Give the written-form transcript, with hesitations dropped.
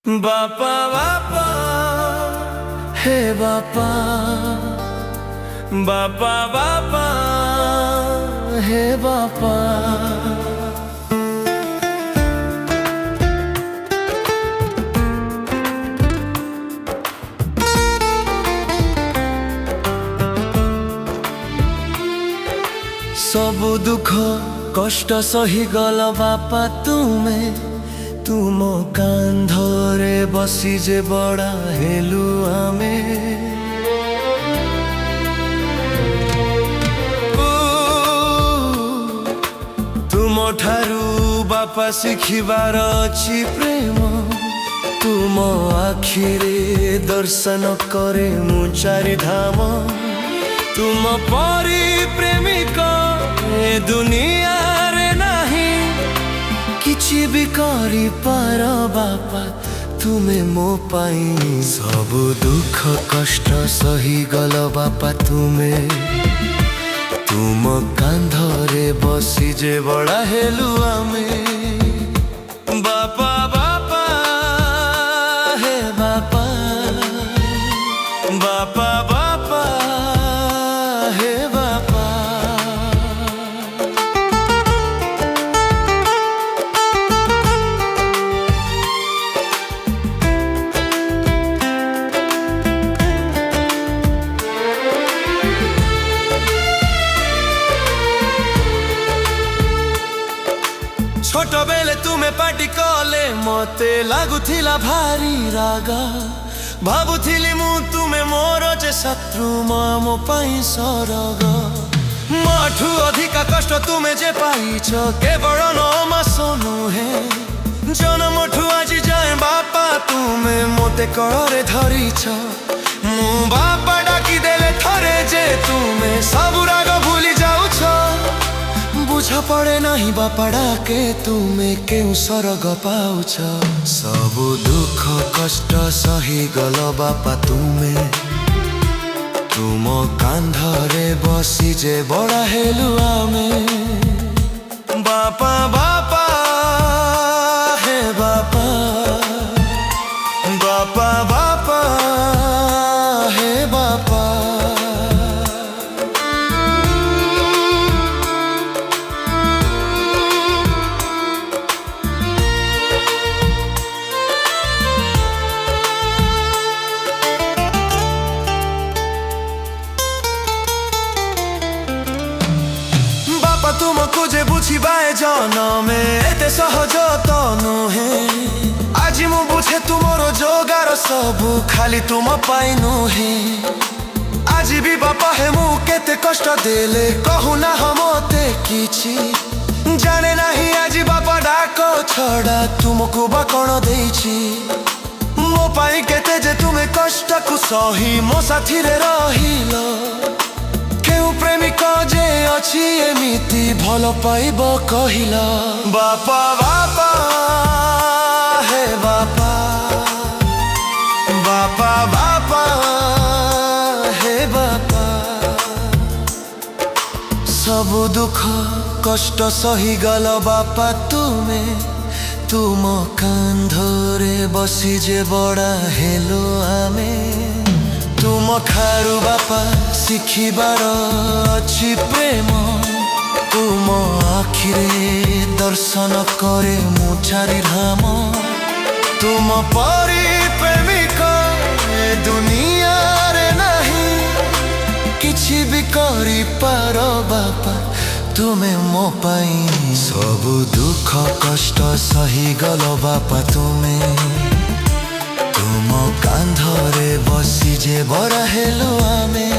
बापा बापा हे बापा, बापा बापा हे बापा। सब दुख कष्ट सही गल बापा तुमे, तुम कांधरे बसी जे बड़ा हेलु आमे। तुम ठारू बापा शिखिबार अछि प्रेम, तुम आखिरे दर्शन करे मु चारि धाम। तुम परी प्रेमिक ए दुनिया रे नाही, किछि भी करी पार बापा तुमे मो पाई। सब दुख कष्ट सही गल बापा तुमे, तुम कांधरे बसी जे बड़ा हेलु आमे। बापा बापा हे बापा, बापा बापा हे बापा। छोट बेले तुमे पार्टी कले मते लागुथिला भारी राग। भाबुथिली मु तुमे मोर जे शत्रु मो पाई सरग। माठु अधिका कष्ट तुमे जे पाइछ, केवल नमास नुहे। जनमठु आजि जाए बापा तुमे मोते कଳରେ धरिछ। मु बापा डाकी देले थरे जे तुमे सब राग भूली जाउछ। बुझ पड़े नहीं बापा डाके तुमे केउ सरग पाउछ। सब दुख कष्ट सही गल बापा तुमे, तुम कांधरे बसी जे बड़ा हेलु आमे। बापा बापा हे बापा, बापा बापा हे बापा। तुमको जे बुझिबाए जनमे एते सहज तो नुहे। आज मु बुझे तुमरो जोगार सबु खाली तुम पाई नुहे। आज भी बापा हे मु केते कष्ट देले कहू ना हमते किछि। जाने नहीं आज बापा डाक छड़ा तुमको बा कण देछि। मो पाई केते जे तुमे कष्ट को सही मो साथी रे रहिलो। केउ प्रेमिक जे अछि एमिति भल पाइब कहिल। बापा बापा हे बापा, बापा बापा हे बापा। सब दुख कष्ट सही गल बापा तुमे, तुम कांधरे बसी जे बड़ा हेलो आमे। तुम खारू बापा शिखिबार अछि प्रेम, तुम आखिरे दर्शन करे मु चारि धाम। तुम परी प्रेमिक ए दुनिया रे नाही, किछि भी करी पार बापा तुमे मो पाई। सब दुख कष्ट सही गल बापा तुमे, तुम कांधरे बसी जे बड़ा हेलु आमे।